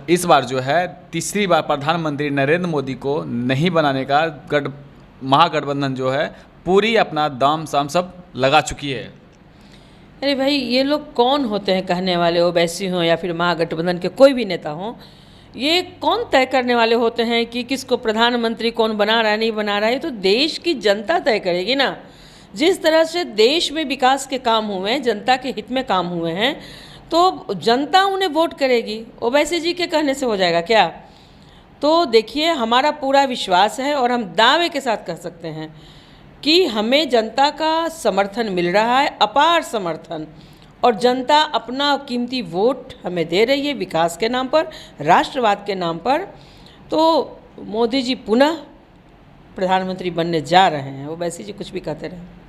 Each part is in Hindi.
इस बार जो है तीसरी बार प्रधानमंत्री नरेंद्र मोदी को नहीं बनाने का महागठबंधन जो है पूरी अपना दाम साम सब लगा चुकी है। अरे भाई, ये लोग कौन होते हैं कहने वाले, ओवैसी हों या फिर महागठबंधन के कोई भी नेता हों? ये कौन तय करने वाले होते हैं कि किसको प्रधानमंत्री कौन बना रहा है नहीं बना रहा है? तो देश की जनता तय करेगी ना। जिस तरह से देश में विकास के काम हुए हैं, जनता के हित में काम हुए हैं, तो जनता उन्हें वोट करेगी। ओवैसी जी के कहने से हो जाएगा क्या? तो देखिए, हमारा पूरा विश्वास है और हम दावे के साथ कह सकते हैं कि हमें जनता का समर्थन मिल रहा है, अपार समर्थन, और जनता अपना कीमती वोट हमें दे रही है विकास के नाम पर, राष्ट्रवाद के नाम पर। तो मोदी जी पुनः प्रधानमंत्री बनने जा रहे हैं, वो वैसे जी कुछ भी कहते रहे।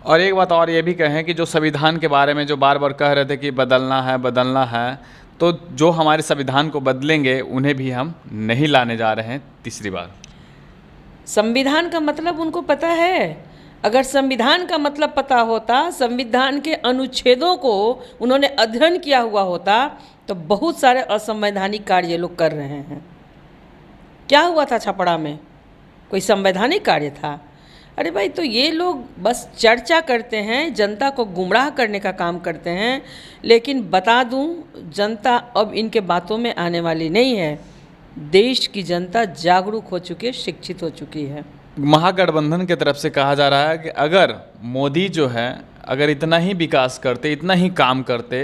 और एक बात और ये भी कहें कि जो संविधान के बारे में जो बार बार कह रहे थे कि बदलना है, तो जो हमारे संविधान को बदलेंगे उन्हें भी हम नहीं लाने जा रहे हैं तीसरी बार। संविधान का मतलब उनको पता है। अगर संविधान का मतलब पता होता, संविधान के अनुच्छेदों को उन्होंने अध्ययन किया हुआ होता, तो बहुत सारे असंवैधानिक कार्य ये लोग कर रहे हैं। क्या हुआ था छपरा में? कोई संवैधानिक कार्य था? अरे भाई, तो ये लोग बस चर्चा करते हैं, जनता को गुमराह करने का काम करते हैं। लेकिन बता दूं, जनता अब इनके बातों में आने वाली नहीं है। देश की जनता जागरूक हो चुकी है, शिक्षित हो चुकी है। महागठबंधन की तरफ से कहा जा रहा है कि अगर मोदी जो है अगर इतना ही विकास करते, इतना ही काम करते,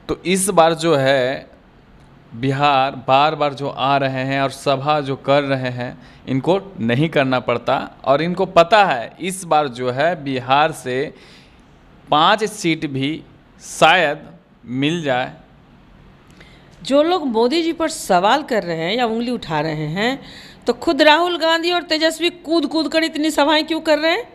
तो इस बार जो है बिहार बार बार जो आ रहे हैं और सभा जो कर रहे हैं, इनको नहीं करना पड़ता। और इनको पता है इस बार जो है बिहार से 5 सीट भी शायद मिल जाए। जो लोग मोदी जी पर सवाल कर रहे हैं या उंगली उठा रहे हैं, तो खुद राहुल गांधी और तेजस्वी कूद कूद कर इतनी सभाएं क्यों कर रहे हैं?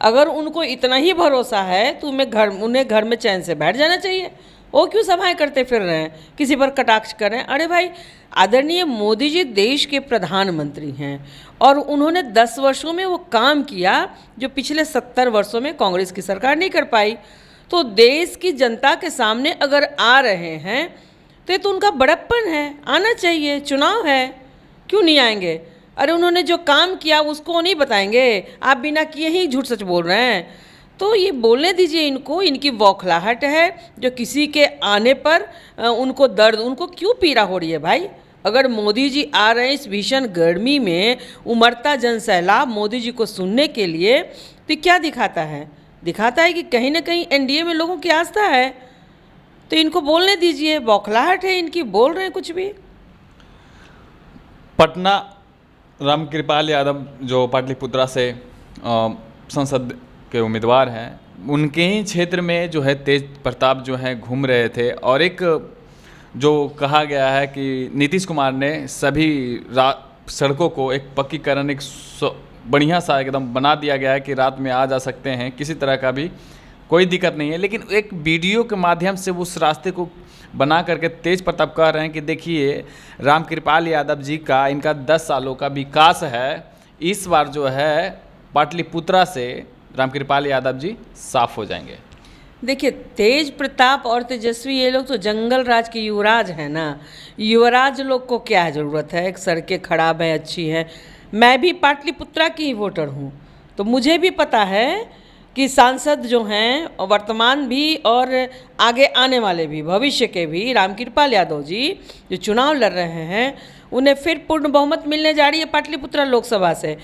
अगर उनको इतना ही भरोसा है तो उन्हें घर में चैन से बैठ जाना चाहिए। वो क्यों सभाएं करते फिर रहे हैं, किसी पर कटाक्ष कर रहे हैं? अरे भाई, आदरणीय मोदी जी देश के प्रधानमंत्री हैं और उन्होंने 10 वर्षों में वो काम किया जो पिछले 70 वर्षों में कांग्रेस की सरकार नहीं कर पाई। तो देश की जनता के सामने अगर आ रहे हैं तो ये तो उनका बड़प्पन है, आना चाहिए। चुनाव है, क्यों नहीं आएंगे? अरे उन्होंने जो काम किया उसको नहीं बताएंगे? आप बिना किए ही झूठ सच बोल रहे हैं। तो ये बोलने दीजिए इनको, इनकी बौखलाहट है जो किसी के आने पर उनको दर्द, उनको क्यों पीड़ा हो रही है भाई? अगर मोदी जी आ रहे हैं इस भीषण गर्मी में, उमड़ता जनसैलाब मोदी जी को सुनने के लिए, तो क्या दिखाता है? दिखाता है कि कहीं ना कहीं एनडीए में लोगों की आस्था है। तो इनको बोलने दीजिए, बौखलाहट है इनकी, बोल रहे हैं कुछ भी। पटना रामकृपाल यादव जो पाटलिपुत्रा से संसद के उम्मीदवार हैं, उनके ही क्षेत्र में जो है तेज प्रताप जो है घूम रहे थे। और एक जो कहा गया है कि नीतीश कुमार ने सभी सड़कों को एक पक्कीकरण, एक बढ़िया सा एकदम बना दिया गया है कि रात में आ जा सकते हैं, किसी तरह का भी कोई दिक्कत नहीं है। लेकिन एक वीडियो के माध्यम से उस रास्ते को बना करके तेज प्रताप कह रहे हैं कि देखिए रामकृपाल यादव जी का, इनका 10 सालों का विकास है, इस बार जो है पाटलिपुत्रा से रामकृपाल यादव जी साफ हो जाएंगे। देखिए, तेज प्रताप और तेजस्वी ये लोग तो जंगल राज के युवराज हैं ना। युवराज लोग को क्या ज़रूरत है? एक सड़कें खराब है, अच्छी है। मैं भी पाटलिपुत्रा की ही वोटर हूँ, तो मुझे भी पता है कि सांसद जो हैं वर्तमान भी और आगे आने वाले भी, भविष्य के भी, रामकृपाल यादव जी जो चुनाव लड़ रहे हैं, उन्हें फिर पूर्ण बहुमत मिलने जा रही है पाटलिपुत्रा लोकसभा से।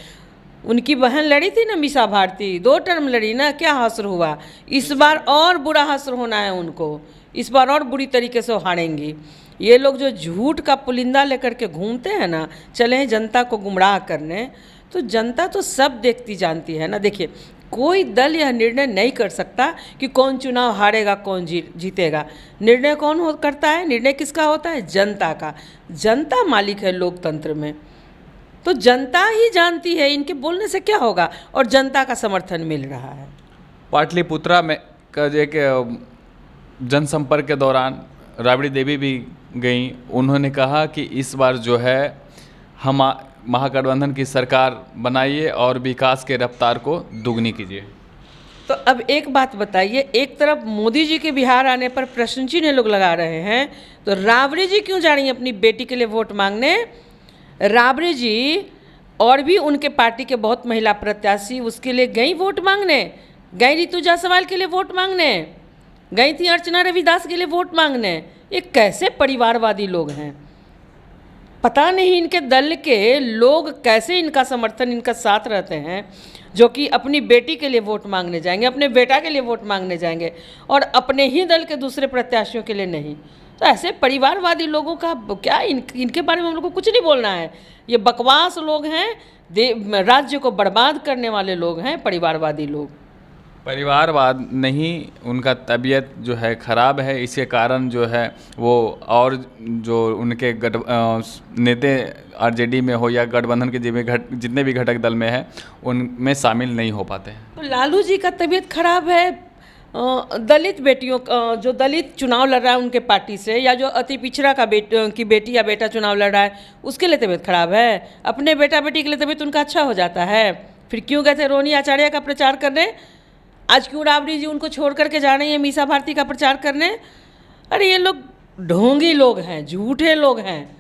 उनकी बहन लड़ी थी ना, मीसा भारती, 2 टर्म लड़ी ना, क्या हश्र हुआ? इस बार और बुरा हश्र होना है उनको, इस बार और बुरी तरीके से हारेंगी। ये लोग जो झूठ का पुलिंदा लेकर के घूमते हैं ना, चले हैं जनता को गुमराह करने, तो जनता तो सब देखती जानती है ना। देखिए, कोई दल यह निर्णय नहीं कर सकता कि कौन चुनाव हारेगा, कौन जीतेगा। निर्णय कौन करता है? निर्णय किसका होता है? जनता का। जनता मालिक है लोकतंत्र में, तो जनता ही जानती है, इनके बोलने से क्या होगा। और जनता का समर्थन मिल रहा है। पाटलिपुत्रा में का एक जनसंपर्क के दौरान राबड़ी देवी भी गई। उन्होंने कहा कि इस बार जो है हम महागठबंधन की सरकार बनाइए और विकास के रफ्तार को दुगनी कीजिए। तो अब एक बात बताइए, एक तरफ मोदी जी के बिहार आने पर प्रश्न चिन्ह लोग लगा रहे हैं, तो राबड़ी जी क्यों जा रही हैं अपनी बेटी के लिए वोट मांगने? राबड़ी जी और भी उनके पार्टी के बहुत महिला प्रत्याशी उसके लिए गई वोट मांगने, गई रितु जायसवाल के लिए वोट मांगने, गई थी अर्चना रविदास के लिए वोट मांगने। ये कैसे परिवारवादी लोग हैं? पता नहीं इनके दल के लोग कैसे इनका समर्थन, इनका साथ रहते हैं, जो कि अपनी बेटी के लिए वोट मांगने जाएंगे, अपने बेटा के लिए वोट मांगने जाएंगे और अपने ही दल के दूसरे प्रत्याशियों के लिए नहीं। तो ऐसे परिवारवादी लोगों का क्या, इनके बारे में हम लोग को कुछ नहीं बोलना है। ये बकवास लोग हैं, राज्य को बर्बाद करने वाले लोग हैं परिवारवादी लोग। परिवारवाद नहीं, उनका तबीयत जो है ख़राब है, इसके कारण जो है वो और जो उनके नेता आरजेडी में हो या गठबंधन के जितने भी घटक दल में है उनमें शामिल नहीं हो पाते हैं। तो लालू जी का तबीयत खराब है, दलित बेटियों जो दलित चुनाव लड़ रहा है उनके पार्टी से, या जो अति पिछड़ा की बेटी या बेटा चुनाव लड़ रहा है उसके लिए तबीयत खराब है। अपने बेटा बेटी के लिए तबीयत उनका अच्छा हो जाता है, फिर क्यों गए थे रोनी आचार्य का प्रचार करने? आज क्यों राबड़ी जी उनको छोड़ करके जा रही हैं मीसा भारती का प्रचार करने? अरे ये लोग ढोंगी लोग हैं, झूठे लोग हैं,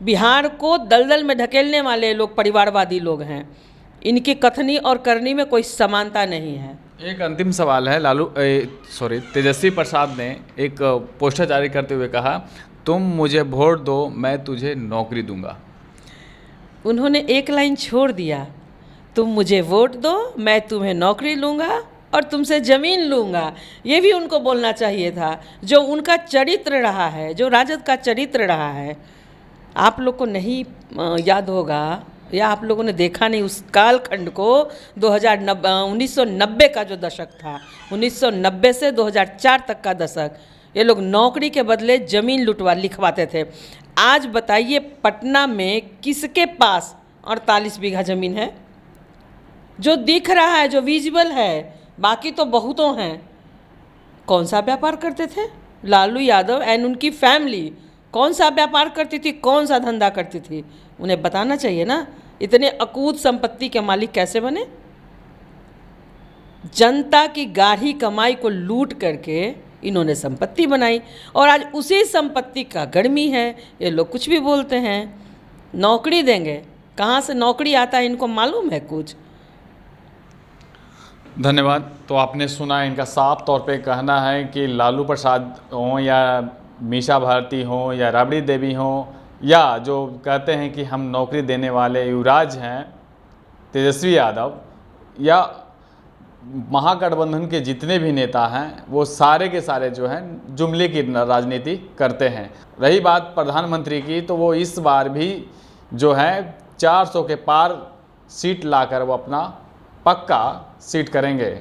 बिहार को दलदल में ढकेलने वाले लोग परिवारवादी लोग हैं। इनकी कथनी और करनी में कोई समानता नहीं है। एक अंतिम सवाल है। तेजस्वी प्रसाद ने एक पोस्टर जारी करते हुए कहा, तुम मुझे वोट दो मैं तुझे नौकरी दूंगा। उन्होंने एक लाइन छोड़ दिया, तुम मुझे वोट दो मैं तुम्हें नौकरी लूँगा और तुमसे ज़मीन लूँगा। ये भी उनको बोलना चाहिए था, जो उनका चरित्र रहा है, जो राजद का चरित्र रहा है। आप लोग को नहीं याद होगा या आप लोगों ने देखा नहीं उस कालखंड को, 1990 का जो दशक था, 1990 से 2004 तक का दशक, ये लोग नौकरी के बदले ज़मीन लिखवाते थे। आज बताइए पटना में किसके पास 48 बीघा ज़मीन है? जो दिख रहा है, जो विजिबल है, बाकी तो बहुतों हैं। कौन सा व्यापार करते थे लालू यादव एंड उनकी फैमिली? कौन सा व्यापार करती थी, कौन सा धंधा करती थी? उन्हें बताना चाहिए ना, इतने अकूत संपत्ति के मालिक कैसे बने? जनता की गाढ़ी कमाई को लूट करके इन्होंने संपत्ति बनाई और आज उसी संपत्ति का गर्मी है। ये लोग कुछ भी बोलते हैं, नौकरी देंगे, कहाँ से नौकरी आता है इनको मालूम है कुछ? धन्यवाद। तो आपने सुना, इनका साफ तौर पे कहना है कि लालू प्रसाद हों या मीसा भारती हों या राबड़ी देवी हों या जो कहते हैं कि हम नौकरी देने वाले युवराज हैं तेजस्वी यादव, या महागठबंधन के जितने भी नेता हैं, वो सारे के सारे जो हैं जुमले की राजनीति करते हैं। रही बात प्रधानमंत्री की, तो वो इस बार भी जो है 400 के पार सीट लाकर वो अपना पक्का सीट करेंगे।